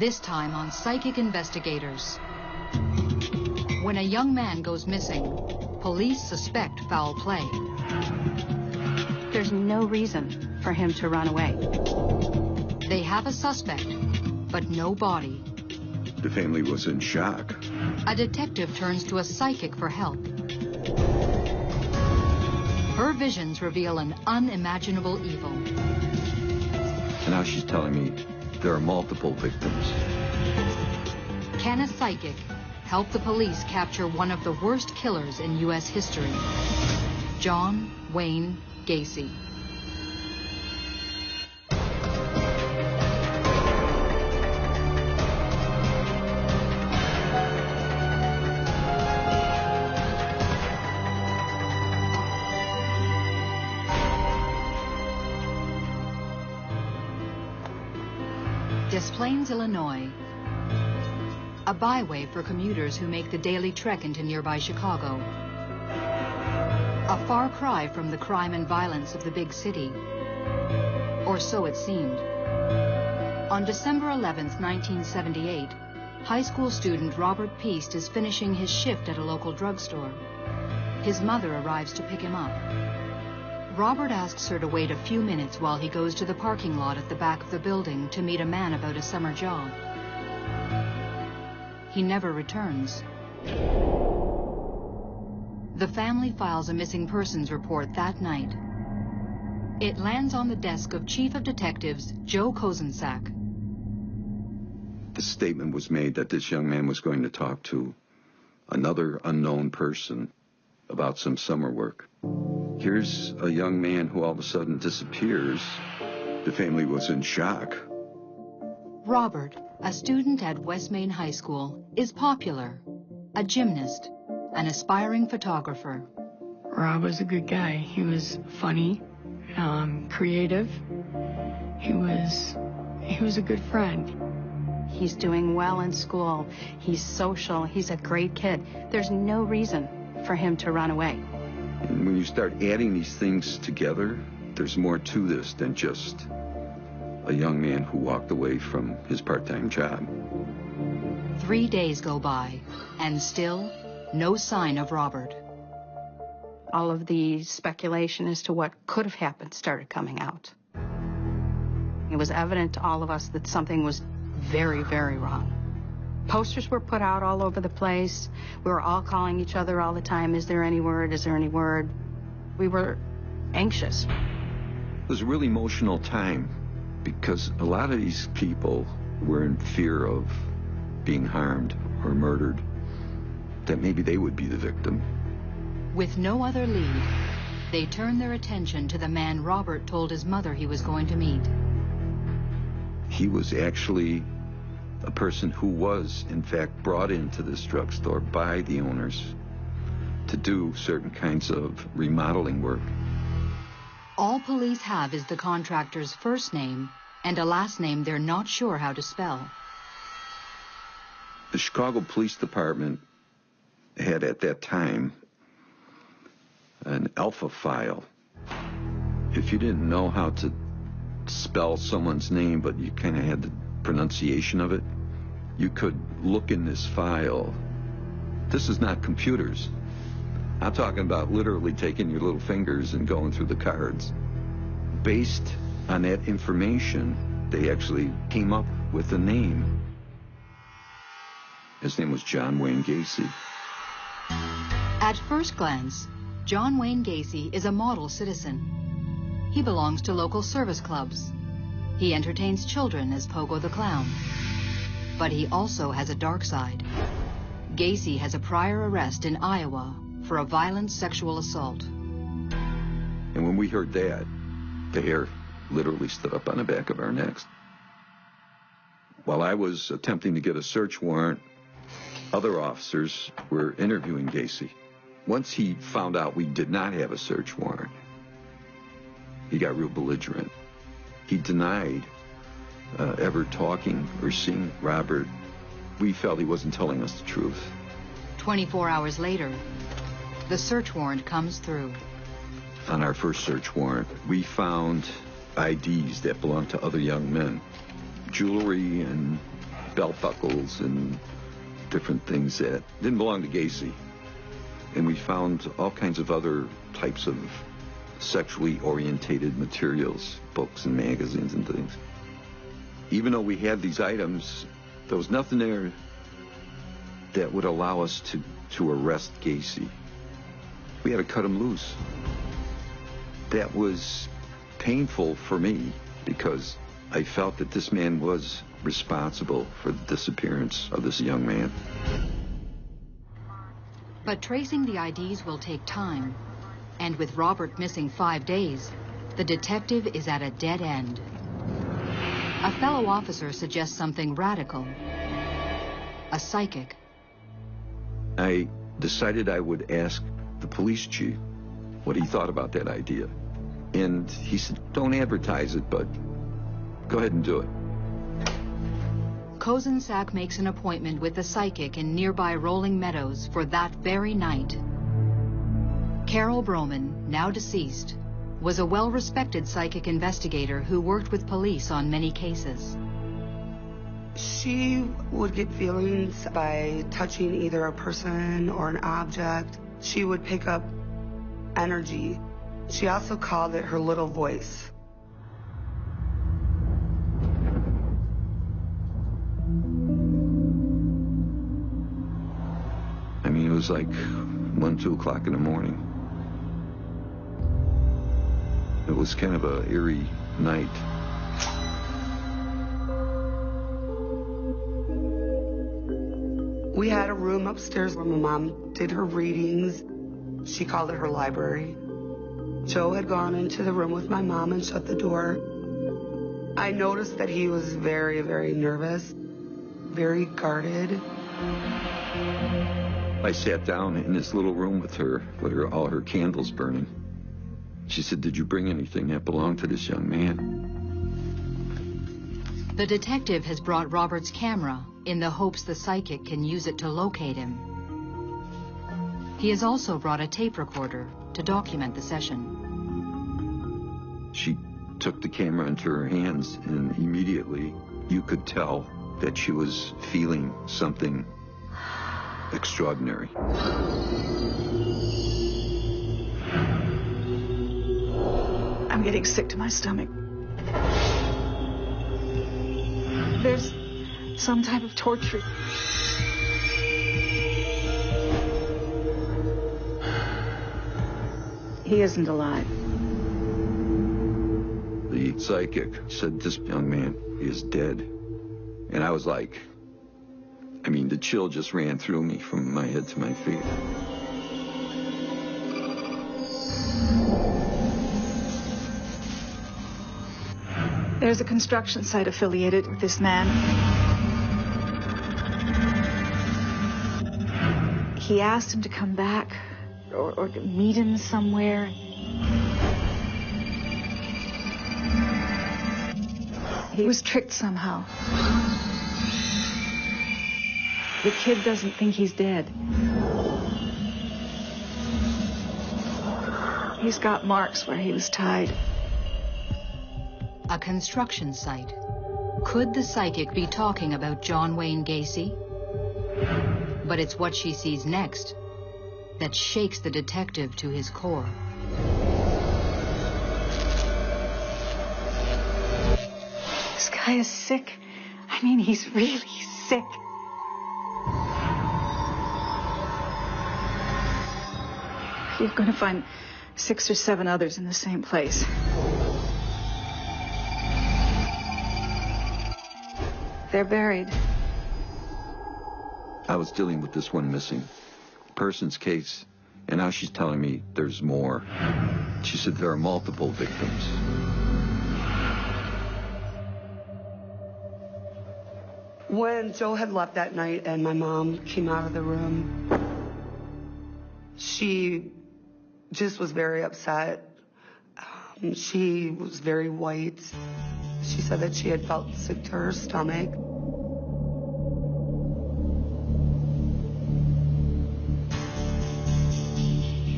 this time on psychic investigators. When a young man goes missing, police suspect foul play. There's no reason for him to run away. They have a suspect, but no body. The family was in shock. A detective turns to a psychic for help. Her visions reveal an unimaginable evil. And now she's telling me there are multiple victims. Can a psychic help the police capture one of the worst killers in U.S. history? John Wayne Gacy. Des Plaines, Illinois. A byway for commuters who make the daily trek into nearby Chicago. A far cry from the crime and violence of the big city. Or so it seemed. On December 11th, 1978, high school student Robert Piest is finishing his shift at a local drugstore. His mother arrives to pick him up. Robert asks her to wait a few minutes while he goes to the parking lot at the back of the building to meet a man about a summer job. He never returns. The family files a missing persons report that night. It lands on the desk of Chief of Detectives Joe Kozenczak. The statement was made that this young man was going to talk to another unknown person about some summer work. Here's a young man who all of a sudden disappears. The family was in shock. Robert, a student at West Main High School, is popular, a gymnast, an aspiring photographer. Rob was a good guy. He was funny, creative. He was a good friend. He's doing well in school. He's social. He's a great kid. There's no reason for him to run away. And when you start adding these things together, there's more to this than just a young man who walked away from his part-time job. 3 days go by, and still no sign of Robert. All of the speculation as to what could have happened started coming out. It was evident to all of us that something was very, very wrong. Posters were put out all over the place. We were all calling each other all the time. Is there any word? Is there any word? We were anxious. It was a really emotional time because a lot of these people were in fear of being harmed or murdered, that maybe they would be the victim. With no other lead, they turned their attention to the man Robert told his mother he was going to meet. He was actually a person who was, in fact, brought into this drugstore by the owners to do certain kinds of remodeling work. All police have is the contractor's first name and a last name they're not sure how to spell. The Chicago Police Department had, at that time, an alpha file. If you didn't know how to spell someone's name, but you kind of had the pronunciation of it, you could look in this file. This is not computers. I'm talking about literally taking your little fingers and going through the cards. Based on that information, they actually came up with a name. His name was John Wayne Gacy. At first glance, John Wayne Gacy is a model citizen. He belongs to local service clubs. He entertains children as Pogo the Clown. But he also has a dark side. Gacy has a prior arrest in Iowa for a violent sexual assault. And when we heard that, the hair literally stood up on the back of our necks. While I was attempting to get a search warrant, other officers were interviewing Gacy. Once he found out we did not have a search warrant, he got real belligerent. He denied ever talking or seeing Robert. We felt he wasn't telling us the truth. 24 hours later, the search warrant comes through. On our first search warrant, we found IDs that belonged to other young men. Jewelry and belt buckles and different things that didn't belong to Gacy. And we found all kinds of other types of sexually orientated materials, books and magazines and things. Even though we had these items, there was nothing there that would allow us to arrest Gacy. We had to cut him loose. That was painful for me because I felt that this man was responsible for the disappearance of this young man. But tracing the IDs will take time. And with Robert missing 5 days, the detective is at a dead end. A fellow officer suggests something radical. A psychic. I decided I would ask the police chief what he thought about that idea. And he said, don't advertise it, but go ahead and do it. Kozenczak makes an appointment with the psychic in nearby Rolling Meadows for that very night. Carol Broman, now deceased, was a well-respected psychic investigator who worked with police on many cases. She would get feelings by touching either a person or an object. She would pick up energy. She also called it her little voice. I mean, it was like 1, 2 o'clock in the morning. It was kind of an eerie night. We had a room upstairs where my mom did her readings. She called it her library. Joe had gone into the room with my mom and shut the door. I noticed that he was very, very nervous, very guarded. I sat down in this little room with her all her candles burning. She said, did you bring anything that belonged to this young man? The detective has brought Robert's camera in the hopes the psychic can use it to locate him. He has also brought a tape recorder to document the session. She took the camera into her hands, and immediately you could tell that she was feeling something extraordinary. I'm getting sick to my stomach. There's some type of torture. He isn't alive. The psychic said this young man is dead. And I was like, I mean, the chill just ran through me from my head to my feet. There's a construction site affiliated with this man. He asked him to come back or to meet him somewhere. He was tricked somehow. The kid doesn't think he's dead. He's got marks where he was tied. A construction site. Could the psychic be talking about John Wayne Gacy? But it's what she sees next that shakes the detective to his core. This guy is sick. I mean, he's really sick. You're going to find 6 or 7 others in the same place. They're buried. I was dealing with this one missing persons case, and now she's telling me there's more. She said there are multiple victims. When Joe had left that night and my mom came out of the room, she just was very upset. She was very white. She said that she had felt sick to her stomach.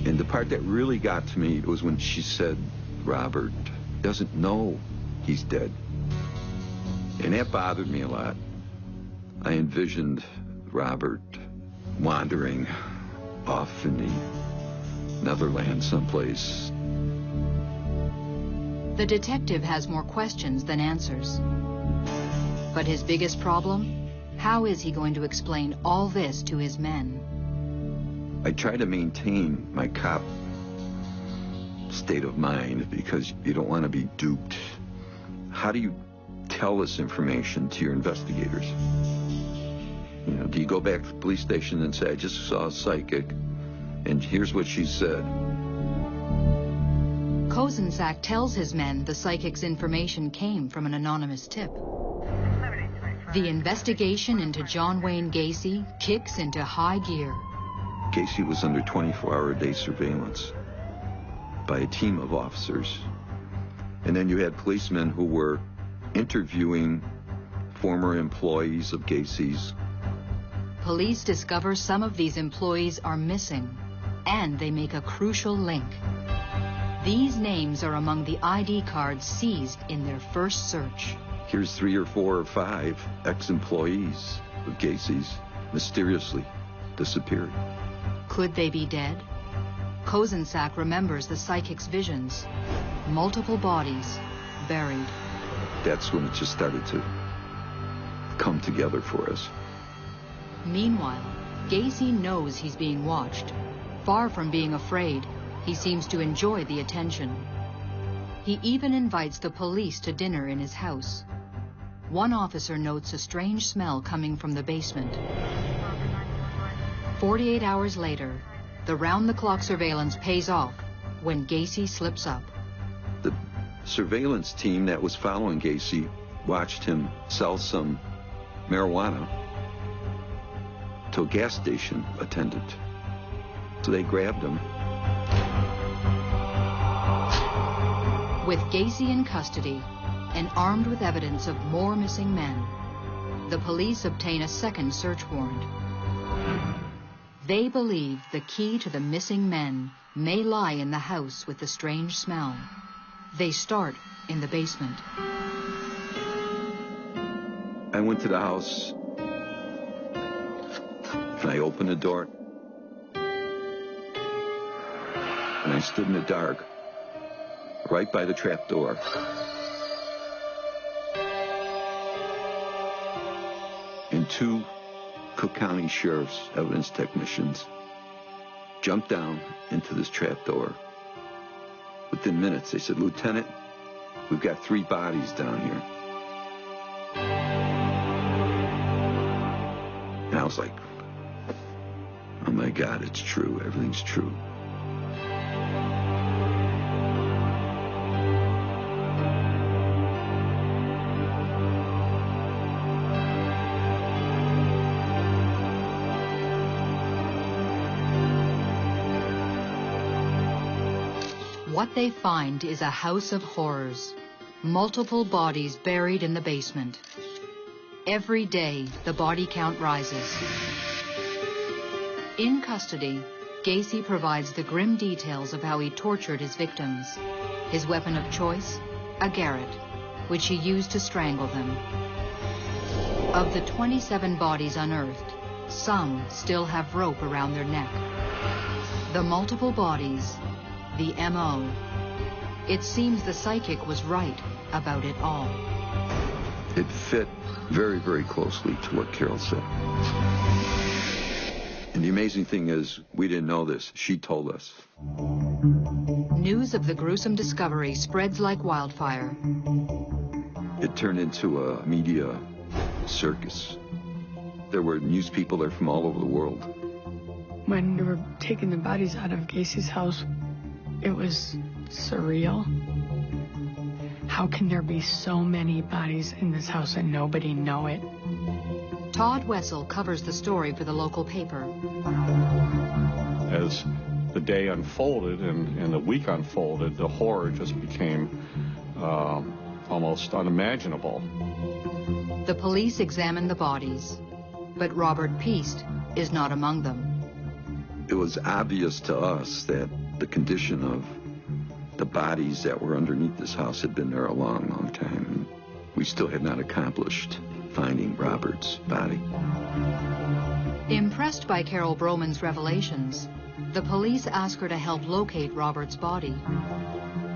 And the part that really got to me was when she said, Robert doesn't know he's dead. And that bothered me a lot. I envisioned Robert wandering off in the Netherlands someplace. The detective has more questions than answers. But his biggest problem? How is he going to explain all this to his men? I try to maintain my cop state of mind because you don't want to be duped. How do you tell this information to your investigators? You know, do you go back to the police station and say, I just saw a psychic, and here's what she said? Kozenczak tells his men the psychic's information came from an anonymous tip. The investigation into John Wayne Gacy kicks into high gear. Gacy was under 24-hour-a-day surveillance by a team of officers. And then you had policemen who were interviewing former employees of Gacy's. Police discover some of these employees are missing, and they make a crucial link. These names are among the ID cards seized in their first search. Here's 3 or 4 or 5 ex-employees of Gacy's mysteriously disappeared. Could they be dead? Kozenczak remembers the psychic's visions. Multiple bodies buried. That's when it just started to come together for us. Meanwhile, Gacy knows he's being watched. Far from being afraid, he seems to enjoy the attention. He even invites the police to dinner in his house. One officer notes a strange smell coming from the basement. 48 hours later, the round-the-clock surveillance pays off when Gacy slips up. The surveillance team that was following Gacy watched him sell some marijuana to a gas station attendant. So they grabbed him. With Gacy in custody and armed with evidence of more missing men, the police obtain a second search warrant. They believe the key to the missing men may lie in the house with the strange smell. They start in the basement. I went to the house, and I opened the door, and I stood in the dark, right by the trap door. And 2 Cook County Sheriff's evidence technicians jumped down into this trap door. Within minutes, they said, Lieutenant, we've got 3 bodies down here. And I was like, oh my God, it's true. Everything's true. What they find is a house of horrors. Multiple bodies buried in the basement. Every day, the body count rises. In custody, Gacy provides the grim details of how he tortured his victims. His weapon of choice, a garrote, which he used to strangle them. Of the 27 bodies unearthed, some still have rope around their neck. The multiple bodies, the M.O. It seems the psychic was right about it all. It fit very, very closely to what Carol said. And the amazing thing is, we didn't know this. She told us. News of the gruesome discovery spreads like wildfire. It turned into a media circus. There were news people there from all over the world. When they were taking the bodies out of Gacy's house, it was surreal. How can there be so many bodies in this house and nobody know it? Todd Wessel covers the story for the local paper. As the day unfolded and the week unfolded, the horror just became almost unimaginable. The police examine the bodies, but Robert Piest is not among them. It was obvious to us that the condition of the bodies that were underneath this house had been there a long, long time. We still had not accomplished finding Robert's body. Impressed by Carol Broman's revelations, the police ask her to help locate Robert's body.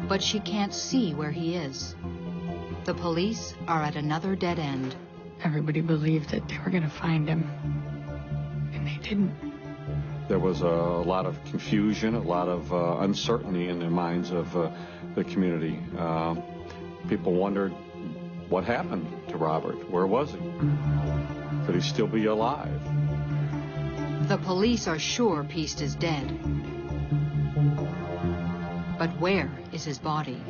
But she can't see where he is. The police are at another dead end. Everybody believed that they were going to find him, and they didn't. There was a lot of confusion, a lot of uncertainty in the minds of the community. People wondered what happened to Robert. Where was he? Could he still be alive? The police are sure Piest is dead. But where is his body?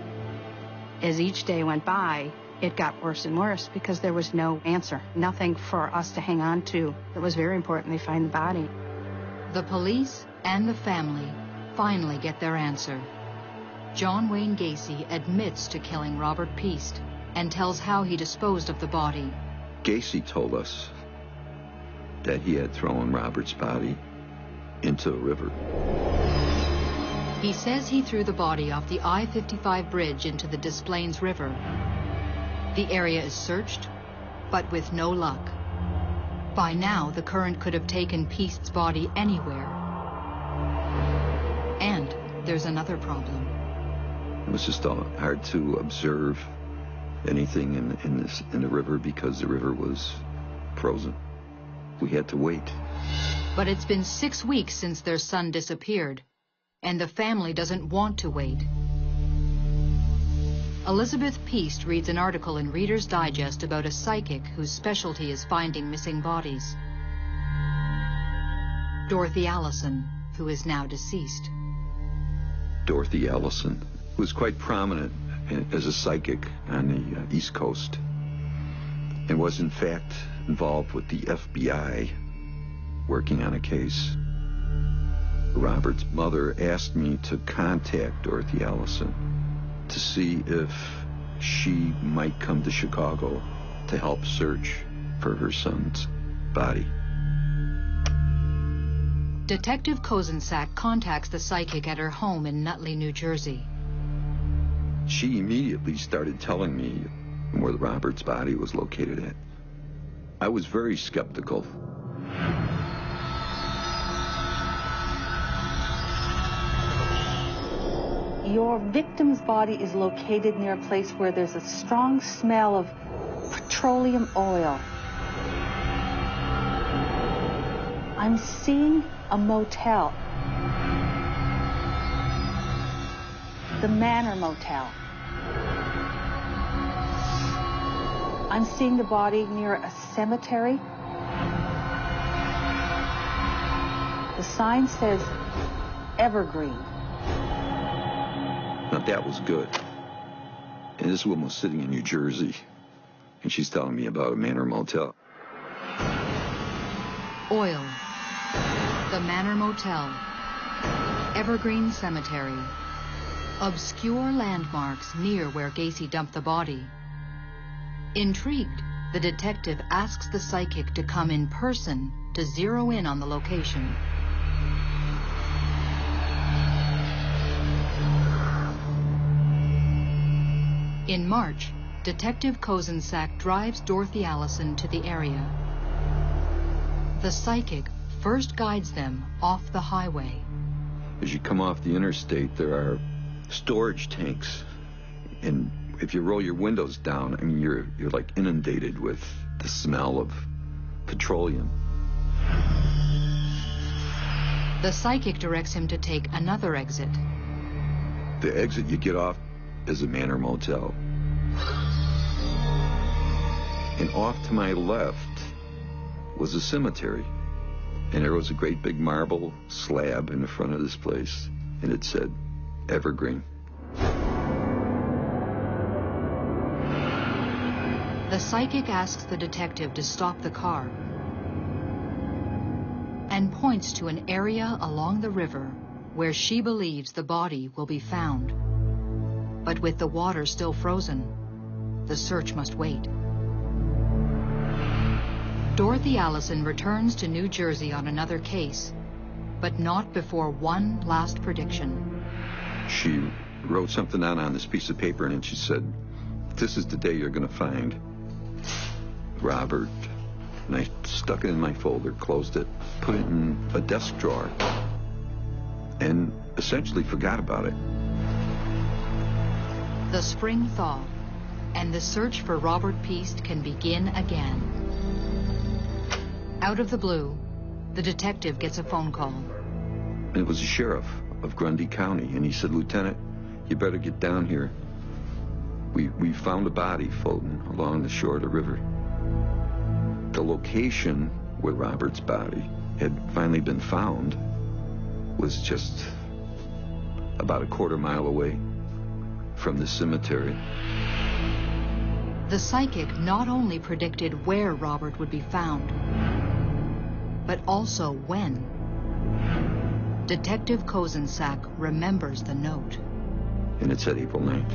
As each day went by, it got worse and worse because there was no answer, nothing for us to hang on to. It was very important they find the body. The police and the family finally get their answer. John Wayne Gacy admits to killing Robert Piest and tells how he disposed of the body. Gacy told us that he had thrown Robert's body into a river. He says he threw the body off the I-55 bridge into the Des Plaines River. The area is searched, but with no luck. By now, the current could have taken Piest's body anywhere. And there's another problem. It was just hard to observe anything in the river because the river was frozen. We had to wait. But it's been 6 weeks since their son disappeared, and the family doesn't want to wait. Elizabeth Piest reads an article in Reader's Digest about a psychic whose specialty is finding missing bodies. Dorothy Allison, who is now deceased. Dorothy Allison was quite prominent as a psychic on the East Coast and was in fact involved with the FBI working on a case. Robert's mother asked me to contact Dorothy Allison to see if she might come to Chicago to help search for her son's body. Detective Kozenczak contacts the psychic at her home in Nutley, New Jersey. She immediately started telling me where Robert's body was located at. I was very skeptical. Your victim's body is located near a place where there's a strong smell of petroleum oil. I'm seeing a motel. The Manor Motel. I'm seeing the body near a cemetery. The sign says Evergreen. Now that was good. And this woman was sitting in New Jersey, and she's telling me about a Manor Motel. Oil. The Manor Motel. Evergreen Cemetery. Obscure landmarks near where Gacy dumped the body. Intrigued, the detective asks the psychic to come in person to zero in on the location. In March, Detective Kozenczak drives Dorothy Allison to the area. The psychic first guides them off the highway. As you come off the interstate, there are storage tanks, and if you roll your windows down, I mean, you're like inundated with the smell of petroleum. The psychic directs him to take another exit. The exit you get off is a Manor Motel. And off to my left was a cemetery. And there was a great big marble slab in the front of this place, and it said Evergreen. The psychic asks the detective to stop the car and points to an area along the river where she believes the body will be found. But with the water still frozen, the search must wait. Dorothy Allison returns to New Jersey on another case, but not before one last prediction. She wrote something down on this piece of paper, and she said, "This is the day you're going to find Robert and I stuck it in my folder, closed it, put it in a desk drawer, and essentially forgot about it. The spring thaw, and the search for Robert Piest can begin again. Out of the blue, the detective gets a phone call. It was the sheriff of Grundy County, and he said, "Lieutenant, you better get down here. We found a body floating along the shore of the river." The location where Robert's body had finally been found was just about a quarter mile away from the cemetery. The psychic not only predicted where Robert would be found, but also when. Detective Kozenczak remembers the note. And it said April 9th.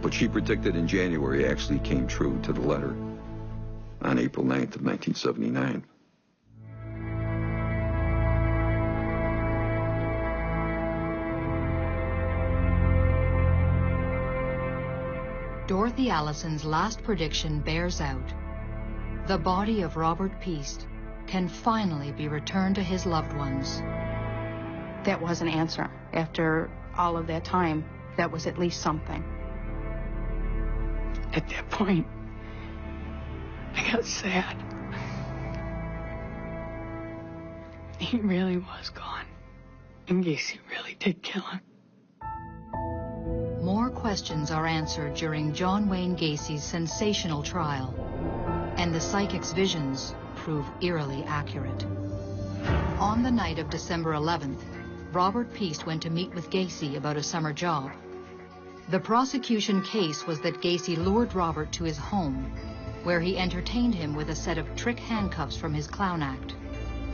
What she predicted in January actually came true to the letter on April 9th of 1979. Dorothy Allison's last prediction bears out. The body of Robert Piest can finally be returned to his loved ones. That was an answer. After all of that time, that was at least something. At that point, I got sad. He really was gone. And Gacy really did kill him. More questions are answered during John Wayne Gacy's sensational trial, and the psychic's visions prove eerily accurate. On the night of December 11th, Robert Piest went to meet with Gacy about a summer job. The prosecution case was that Gacy lured Robert to his home, where he entertained him with a set of trick handcuffs from his clown act.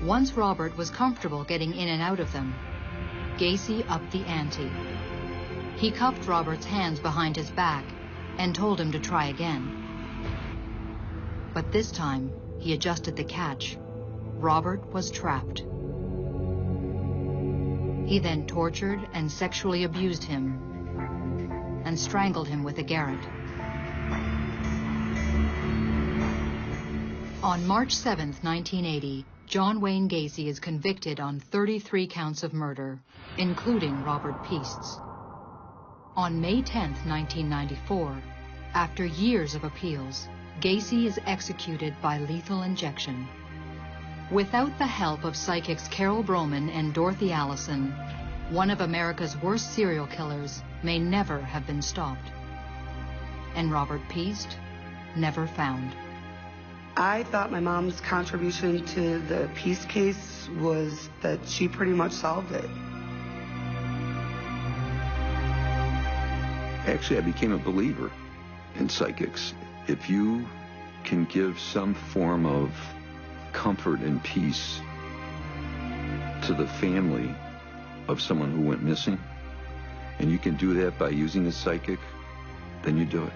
Once Robert was comfortable getting in and out of them, Gacy upped the ante. He cuffed Robert's hands behind his back and told him to try again. But this time, he adjusted the catch. Robert was trapped. He then tortured and sexually abused him and strangled him with a garrote. On March 7th, 1980, John Wayne Gacy is convicted on 33 counts of murder, including Robert Piest's. On May 10th, 1994, after years of appeals, Gacy is executed by lethal injection. Without the help of psychics Carol Broman and Dorothy Allison, one of America's worst serial killers may never have been stopped. And Robert Piest never found. I thought my mom's contribution to the Piest case was that she pretty much solved it. Actually, I became a believer in psychics. If you can give some form of comfort and peace to the family of someone who went missing, and you can do that by using a psychic, then you do it.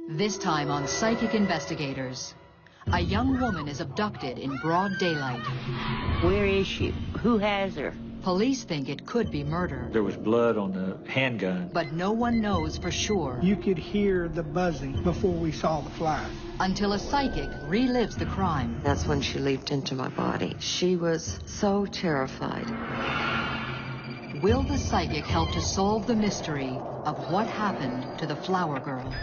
This time on Psychic Investigators, a young woman is abducted in broad daylight. Where is she? Who has her? Police think it could be murder, There was blood on the handgun. but no one knows for sure You could hear the buzzing before we saw the fly. until a psychic relives the crime. That's when she leaped into my body. She was so terrified. Will the psychic help to solve the mystery of what happened to the flower girl?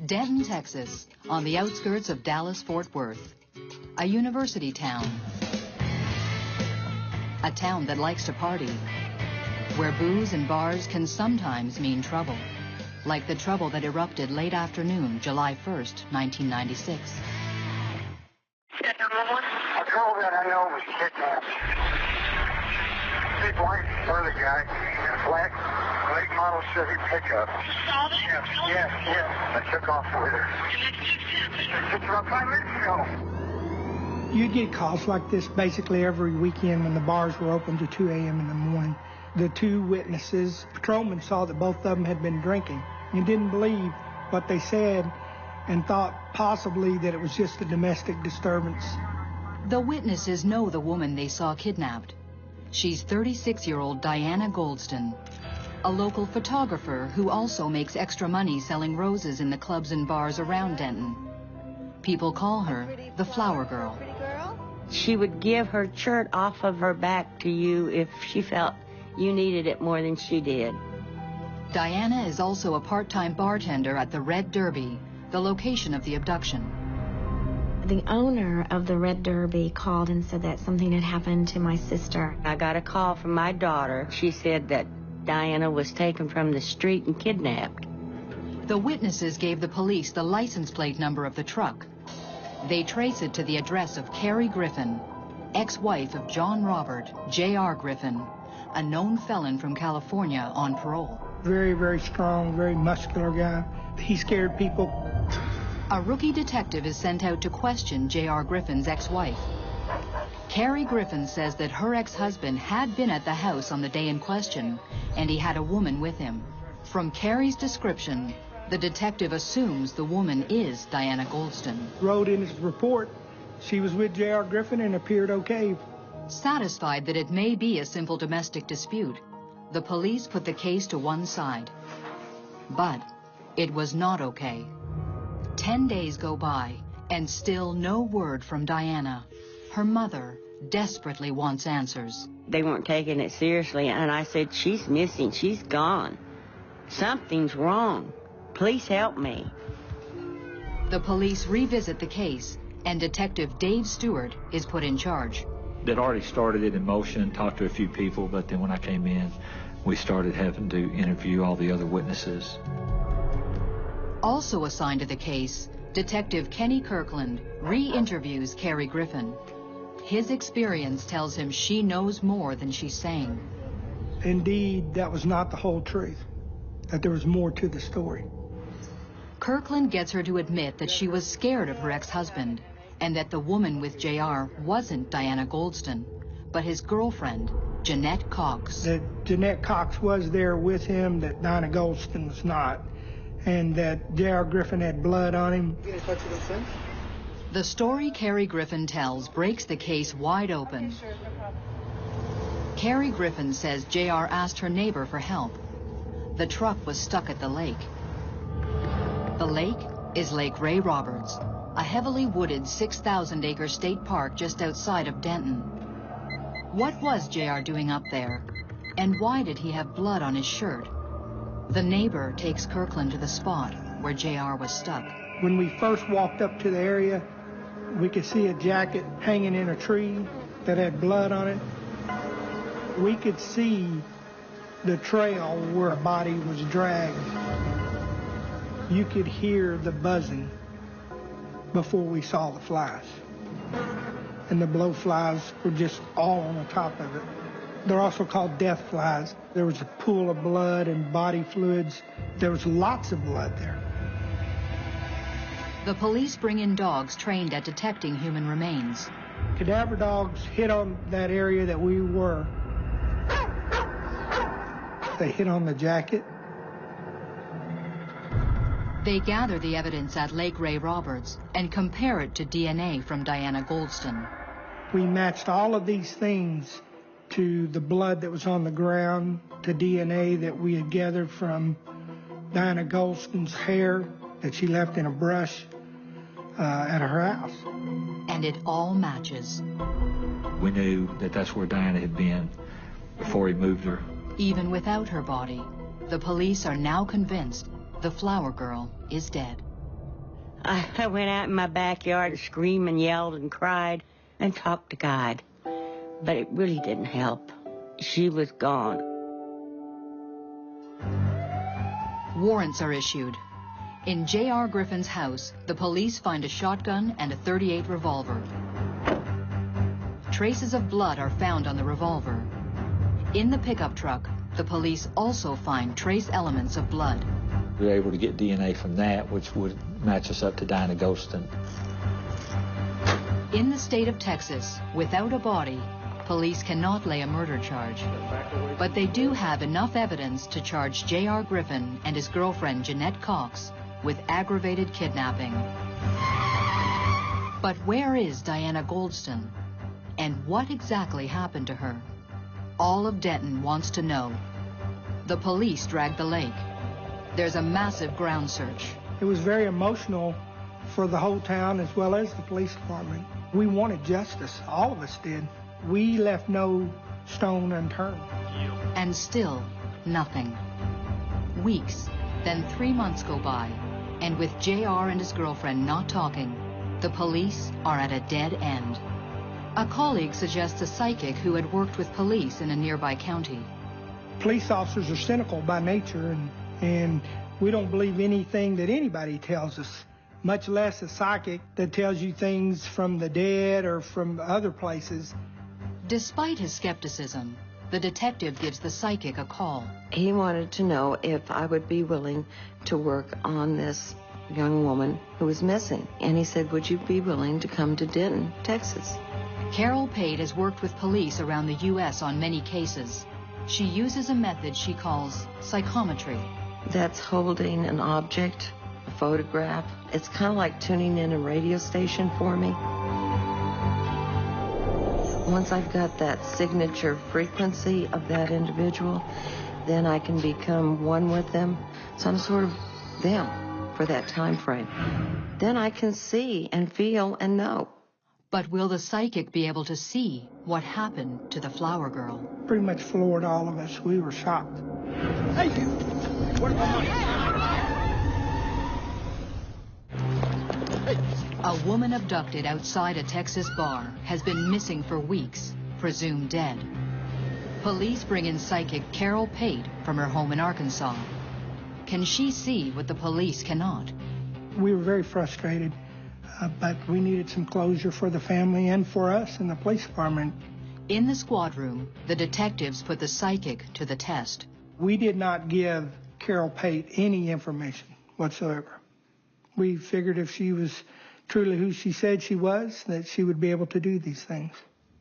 Denton, Texas, on the outskirts of Dallas-Fort Worth, a university town, a town that likes to party, where booze and bars can sometimes mean trouble, like the trouble that erupted late afternoon, July 1st, 1996. A girl that I know was kidnapped. Big white, burly guy in a black late model Chevy pickup. You saw that? Yes. I took off with her. Just about 5 minutes ago. You'd get calls like this basically every weekend when the bars were open to 2 a.m. in the morning. The two witnesses, patrolmen, saw that both of them had been drinking and didn't believe what they said and thought possibly that it was just a domestic disturbance. The witnesses know the woman they saw kidnapped. She's 36-year-old Diana Goldston, a local photographer who also makes extra money selling roses in the clubs and bars around Denton. People call her the Flower Girl. She would give her shirt off of her back to you if she felt you needed it more than she did. Diana is also a part-time bartender at the Red Derby, the location of the abduction. The owner of the Red Derby called and said that something had happened to my sister. I got a call from my daughter. She said that Diana was taken from the street and kidnapped. The witnesses gave the police the license plate number of the truck. They trace it to the address of Carrie Griffin, ex-wife of John Robert, J.R. Griffin, a known felon from California on parole. Very, very strong, very muscular guy. He scared people. A rookie detective is sent out to question J.R. Griffin's ex-wife. Carrie Griffin says that her ex-husband had been at the house on the day in question, and he had a woman with him. From Carrie's description, the detective assumes the woman is Diana Goldston. Wrote in his report she was with J.R. Griffin and appeared okay. Satisfied that it may be a simple domestic dispute, the police put the case to one side. But it was not okay. 10 days go by, and still no word from Diana. Her mother desperately wants answers. They weren't taking it seriously, and I said, she's missing, she's gone. Something's wrong. Please help me. The police revisit the case, and Detective Dave Stewart is put in charge. They'd already started it in motion, talked to a few people, but then when I came in, we started having to interview all the other witnesses. Also assigned to the case, Detective Kenny Kirkland re-interviews Carrie Griffin. His experience tells him she knows more than she's saying. Indeed, that was not the whole truth, that there was more to the story. Kirkland gets her to admit that she was scared of her ex-husband, and that the woman with J.R. wasn't Diana Goldston, but his girlfriend, Jeanette Cox. That Jeanette Cox was there with him, that Diana Goldston was not, and that J.R. Griffin had blood on him. You in touch with him since? The story Carrie Griffin tells breaks the case wide open. Okay, sure, no problem. Carrie Griffin says J.R. asked her neighbor for help. The truck was stuck at the lake. The lake is Lake Ray Roberts, a heavily wooded 6,000-acre state park just outside of Denton. What was J.R. doing up there? And why did he have blood on his shirt? The neighbor takes Kirkland to the spot where J.R. was stuck. When we first walked up to the area, we could see a jacket hanging in a tree that had blood on it. We could see the trail where a body was dragged. You could hear the buzzing before we saw the flies. And the blowflies were just all on the top of it. They're also called death flies. There was a pool of blood and body fluids. There was lots of blood there. The police bring in dogs trained at detecting human remains. Cadaver dogs hit on that area that we were. They hit on the jacket. They gather the evidence at Lake Ray Roberts and compare it to DNA from Diana Goldston. We matched all of these things to the blood that was on the ground, to DNA that we had gathered from Diana Goldston's hair that she left in a brush at her house. And it all matches. We knew that that's where Diana had been before he moved her. Even without her body, the police are now convinced the Flower Girl is dead. I went out in my backyard and screamed and yelled and cried and talked to God. But it really didn't help. She was gone. Warrants are issued. In J.R. Griffin's house, the police find a shotgun and a .38 revolver. Traces of blood are found on the revolver. In the pickup truck, the police also find trace elements of blood. We were able to get DNA from that, which would match us up to Dinah Golston. In the state of Texas, without a body, police cannot lay a murder charge. But they do have enough evidence to charge J.R. Griffin and his girlfriend Jeanette Cox with aggravated kidnapping. But where is Diana Golston? And what exactly happened to her? All of Denton wants to know. The police drag the lake. There's a massive ground search. It was very emotional for the whole town as well as the police department. We wanted justice. All of us did. We left no stone unturned. And still, nothing. Weeks, then 3 months go by, and with J.R. and his girlfriend not talking, the police are at a dead end. A colleague suggests a psychic who had worked with police in a nearby county. Police officers are cynical by nature, and we don't believe anything that anybody tells us, much less a psychic that tells you things from the dead or from other places. Despite his skepticism, the detective gives the psychic a call. He wanted to know if I would be willing to work on this young woman who was missing. And he said, would you be willing to come to Denton, Texas? Carol Pate has worked with police around the U.S. on many cases. She uses a method she calls psychometry. That's holding an object, a photograph. It's kind of like tuning in a radio station for me. Once I've got that signature frequency of that individual, then I can become one with them. So I'm sort of them for that time frame. Then I can see and feel and know. But will the psychic be able to see what happened to the flower girl? Pretty much floored all of us. We were shocked. Hey, where's my money? A woman abducted outside a Texas bar has been missing for weeks, presumed dead. Police bring in psychic Carol Pate from her home in Arkansas. Can she see what the police cannot? We were very frustrated, but we needed some closure for the family and for us in the police department. In the squad room, the detectives put the psychic to the test. We did not give Carol Pate any information whatsoever. We figured if she was truly who she said she was, that she would be able to do these things.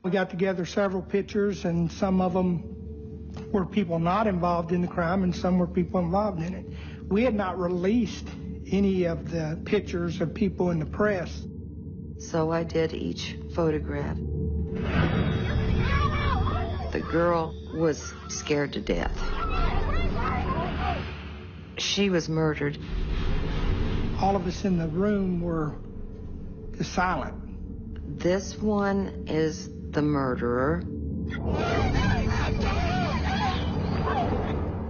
We got together several pictures, and some of them were people not involved in the crime, and some were people involved in it. We had not released any of the pictures of people in the press. So I did each photograph. The girl was scared to death. She was murdered. All of us in the room were silent. This one is the murderer.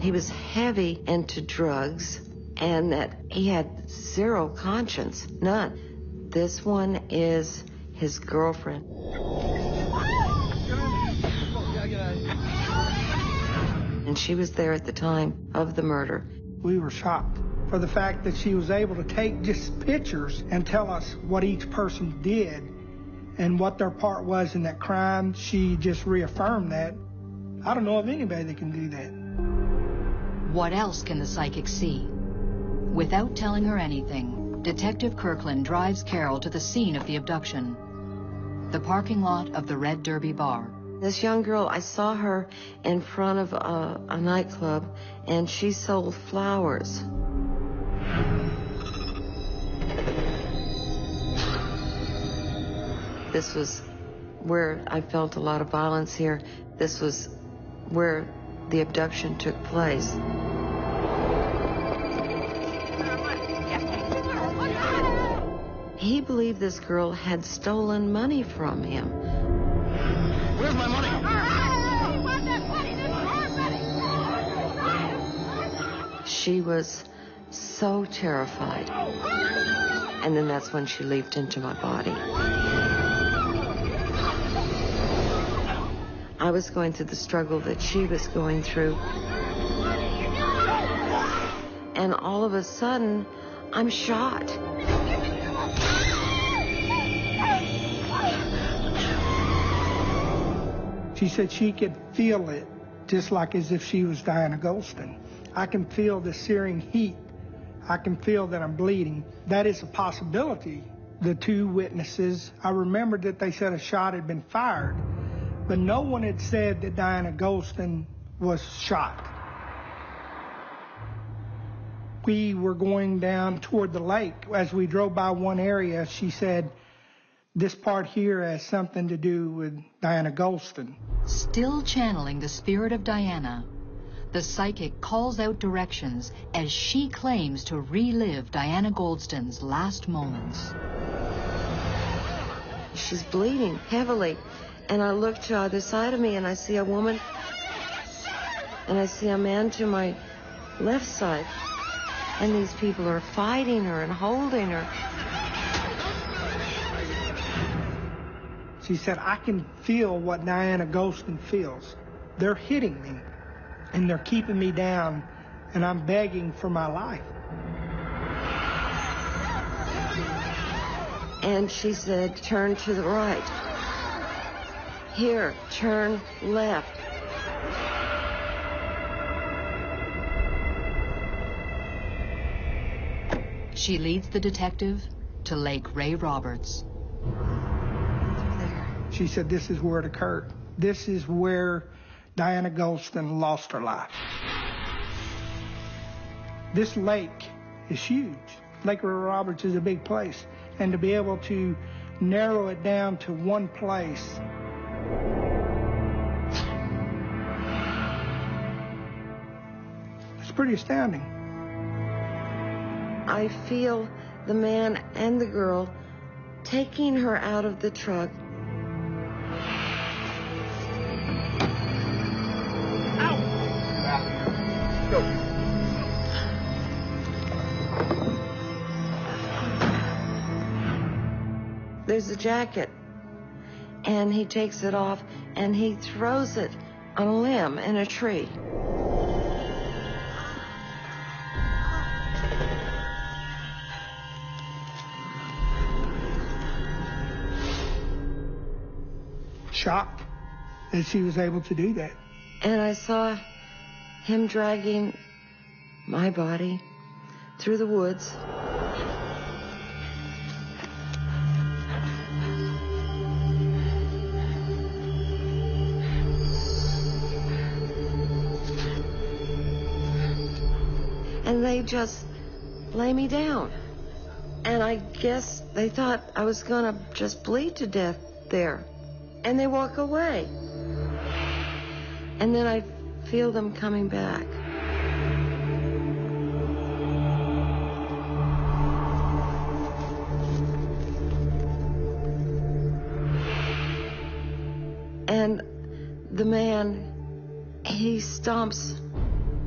He was heavy into drugs, and that he had zero conscience, none. This one is his girlfriend. And she was there at the time of the murder. We were shocked for the fact that she was able to take just pictures and tell us what each person did and what their part was in that crime. She just reaffirmed that. I don't know of anybody that can do that. What else can the psychic see? Without telling her anything, Detective Kirkland drives Carol to the scene of the abduction, the parking lot of the Red Derby Bar. This young girl, I saw her in front of a nightclub, and she sold flowers. This was where I felt a lot of violence here. This was where the abduction took place. He believed this girl had stolen money from him. Where's my money? She was so terrified. And then that's when she leaped into my body. I was going through the struggle that she was going through. and all of a sudden, I'm shot. She said she could feel it, just like as if she was Diana Goldston. I can feel the searing heat. I can feel that I'm bleeding. That is a possibility. The two witnesses, I remembered that they said a shot had been fired, but no one had said that Diana Goldston was shot. We were going down toward the lake. As we drove by one area, she said, this part here has something to do with Diana Goldston. Still channeling the spirit of Diana, the psychic calls out directions as she claims to relive Diana Goldston's last moments. She's bleeding heavily, and I look to the other side of me, and I see a woman, and I see a man to my left side, and these people are fighting her and holding her. She said, I can feel what Diana Goldston feels. They're hitting me, and they're keeping me down, and I'm begging for my life. And she said, turn to the right. Here, turn left. She leads the detective to Lake Ray Roberts. She said, this is where it occurred. This is where Diana Goldston lost her life. This lake is huge. Lake Ray Roberts is a big place. And to be able to narrow it down to one place, it's pretty astounding. I feel the man and the girl taking her out of the truck. There's a jacket, and he takes it off, and he throws it on a limb in a tree. Shocked that she was able to do that. And I saw him dragging my body through the woods. And they just lay me down. And I guess they thought I was gonna just bleed to death there. And they walk away. And then I feel them coming back. And the man, he stomps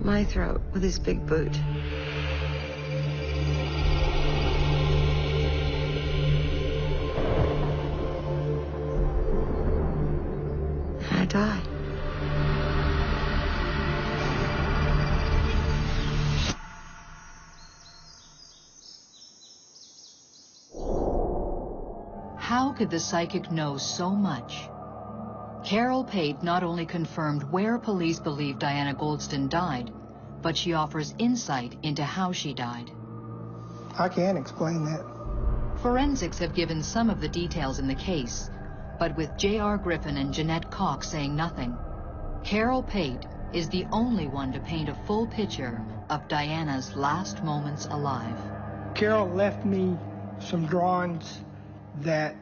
my throat with his big boot. I die. How could the psychic know so much? Carol Pate not only confirmed where police believe Diana Goldston died, but she offers insight into how she died. I can't explain that. Forensics have given some of the details in the case, but with J.R. Griffin and Jeanette Cox saying nothing, Carol Pate is the only one to paint a full picture of Diana's last moments alive. Carol left me some drawings that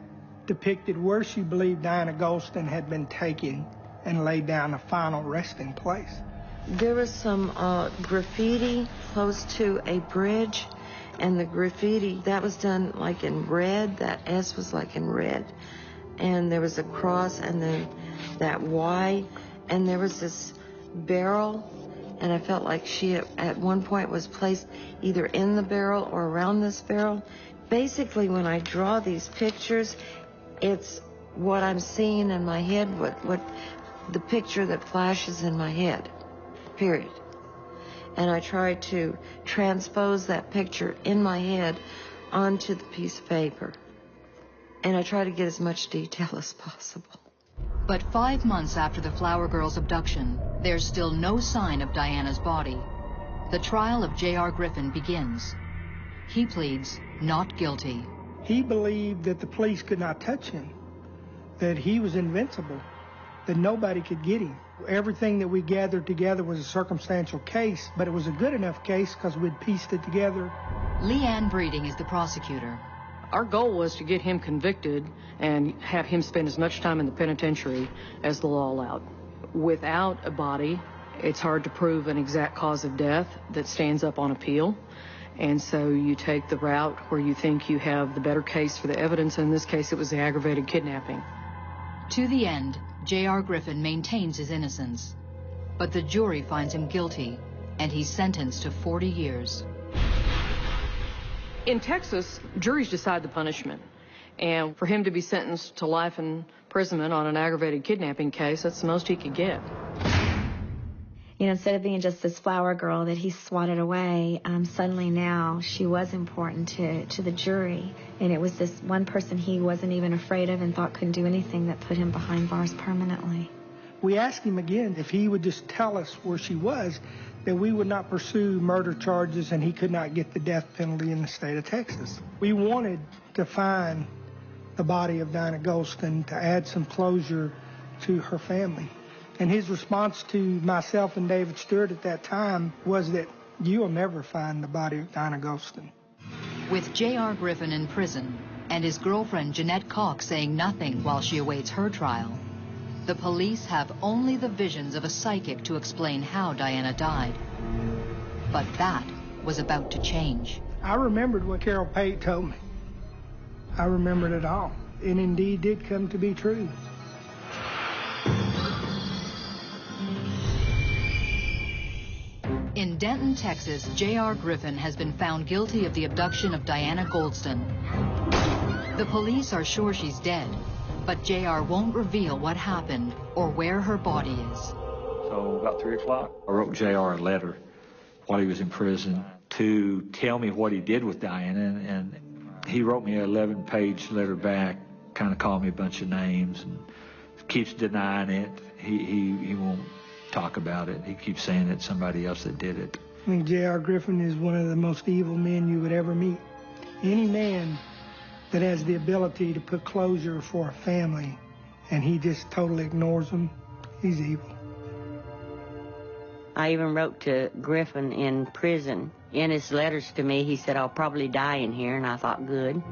depicted where she believed Diana Goldston had been taken and laid down a final resting place. There was some graffiti close to a bridge, and the graffiti, that was done like in red. That S was like in red. And there was a cross, and then that Y, and there was this barrel, and I felt like she at one point was placed either in the barrel or around this barrel. Basically, when I draw these pictures, it's what I'm seeing in my head, what the picture that flashes in my head, period. and I tried to transpose that picture in my head onto the piece of paper. And I tried to get as much detail as possible. But 5 months after the Flower Girl's abduction, there's still no sign of Diana's body. The trial of J.R. Griffin begins. He pleads not guilty. He believed that the police could not touch him, that he was invincible, that nobody could get him. Everything that we gathered together was a circumstantial case, but it was a good enough case because we'd pieced it together. Leanne Breeding is the prosecutor. Our goal was to get him convicted and have him spend as much time in the penitentiary as the law allowed. Without a body, it's hard to prove an exact cause of death that stands up on appeal. And so you take the route where you think you have the better case for the evidence. In this case, it was the aggravated kidnapping. To the end, J.R. Griffin maintains his innocence. But the jury finds him guilty, and he's sentenced to 40 years. In Texas, juries decide the punishment. And for him to be sentenced to life imprisonment on an aggravated kidnapping case, that's the most he could get. You know, instead of being just this flower girl that he swatted away, suddenly now she was important to the jury. And it was this one person he wasn't even afraid of and thought couldn't do anything that put him behind bars permanently. We asked him again if he would just tell us where she was, that we would not pursue murder charges and he could not get the death penalty in the state of Texas. We wanted to find the body of Diana Golston to add some closure to her family. And his response to myself and David Stewart at that time was that you will never find the body of Diana Golston. With J.R. Griffin in prison and his girlfriend Jeanette Cox saying nothing while she awaits her trial, the police have only the visions of a psychic to explain how Diana died. But that was about to change. I remembered what Carol Pate told me. I remembered it all. It indeed did come to be true. In Denton, Texas, J.R. Griffin has been found guilty of the abduction of Diana Golston. The police are sure she's dead, but J.R. won't reveal what happened or where her body is. So about 3 o'clock, I wrote J.R. a letter while he was in prison to tell me what he did with Diana, and he wrote me an 11-page letter back, kind of called me a bunch of names, and keeps denying it. He won't talk about it. He keeps saying it's somebody else that did it. I think J.R. Griffin is one of the most evil men you would ever meet. Any man that has the ability to put closure for a family and he just totally ignores them, he's evil. I even wrote to Griffin in prison. In his letters to me, he said, I'll probably die in here, and I thought, good.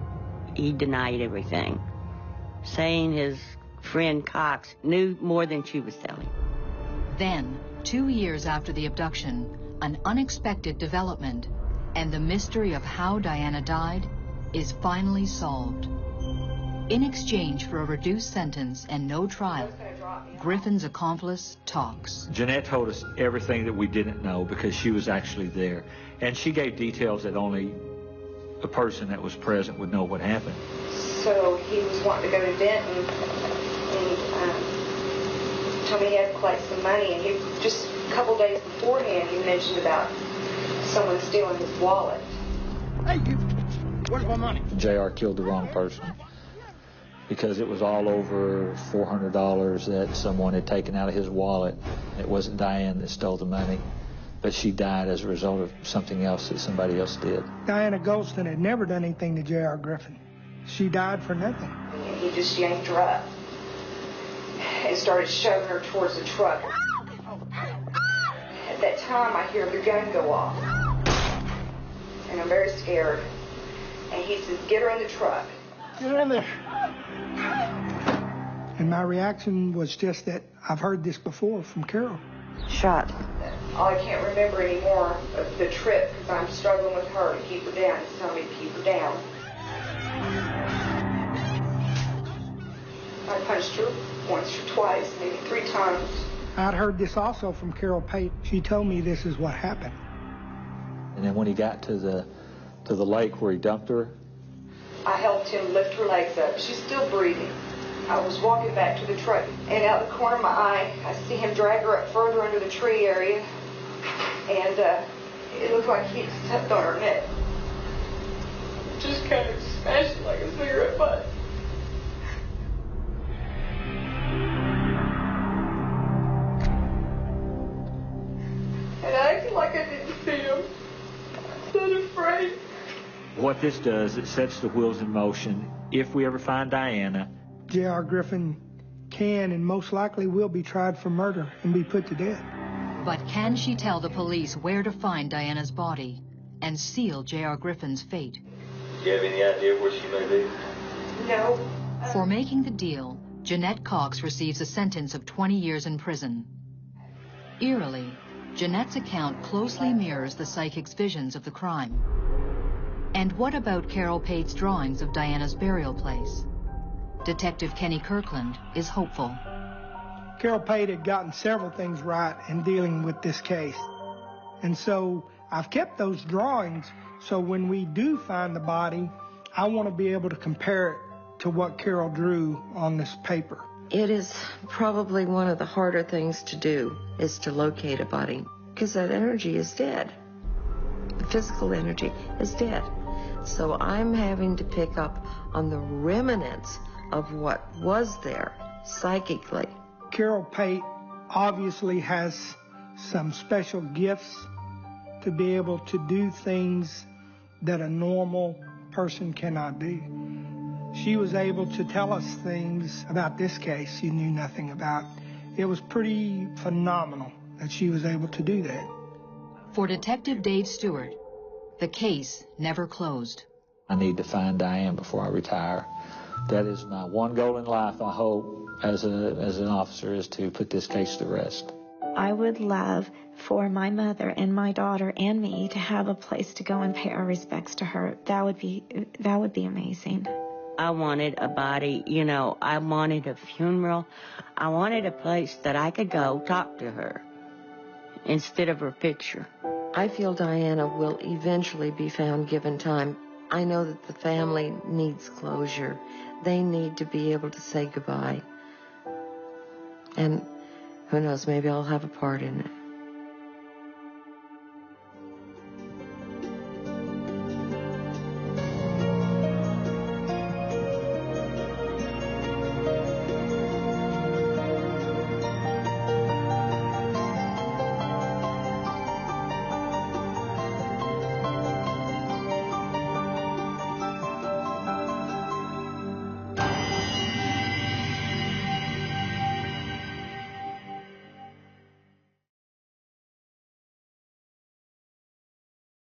He denied everything, saying his friend Cox knew more than she was telling. Then, 2 years after the abduction, an unexpected development, and the mystery of how Diana died is finally solved. In exchange for a reduced sentence and no trial, Griffin's accomplice talks. Jeanette told us everything that we didn't know because she was actually there. And she gave details that only the person that was present would know what happened. So he was wanting to go to Denton and told me he had to collect some money. And he, just a couple days beforehand, he mentioned about someone stealing his wallet. Hey, you, where's my money? J.R. killed the wrong person because it was all over $400 that someone had taken out of his wallet. It wasn't Diane that stole the money, but she died as a result of something else that somebody else did. Diana Golston had never done anything to J.R. Griffin. She died for nothing. And he just yanked her up and started shoving her towards the truck. At that time, I hear the gun go off, and I'm very scared. And he says, get her in the truck. Get her in there. And my reaction was just that I've heard this before from Carol. Shot. All I can't remember anymore of the trip because I'm struggling with her to keep her down. He's telling me to keep her down. I punched her once or twice, maybe 3 times. I'd heard this also from Carol Pate. She told me this is what happened. And then when he got to the lake where he dumped her, I helped him lift her legs up. She's still breathing. I was walking back to the truck, and out the corner of my eye, I see him drag her up further under the tree area, and it looked like he had stepped on her neck. Just kind of smashed it like a cigarette butt. And I acted like I didn't see him. I'm so afraid. What this does, it sets the wheels in motion. If we ever find Diana, J.R. Griffin can and most likely will be tried for murder and be put to death. But can she tell the police where to find Diana's body and seal J.R. Griffin's fate? do you have any idea where she may be? No. For making the deal, Jeanette Cox receives a sentence of 20 years in prison. Eerily, Jeanette's account closely mirrors the psychic's visions of the crime. And what about Carol Pate's drawings of Diana's burial place? Detective Kenny Kirkland is hopeful. Carol Pate had gotten several things right in dealing with this case. And so I've kept those drawings, so when we do find the body, I want to be able to compare it to what Carol drew on this paper. It is probably one of the harder things to do, is to locate a body, because that energy is dead. The physical energy is dead. So I'm having to pick up on the remnants of what was there psychically. Carol Pate obviously has some special gifts to be able to do things that a normal person cannot do. She was able to tell us things about this case she knew nothing about. It was pretty phenomenal that she was able to do that. For Detective Dave Stewart, the case never closed. I need to find Diane before I retire. That is my one goal in life, I hope, as an officer, is to put this case to rest. I would love for my mother and my daughter and me to have a place to go and pay our respects to her. That would be amazing. I wanted a body, I wanted a funeral. I wanted a place that I could go talk to her instead of her picture. I feel Diana will eventually be found given time. I know that the family needs closure. They need to be able to say goodbye. And who knows, maybe I'll have a part in it.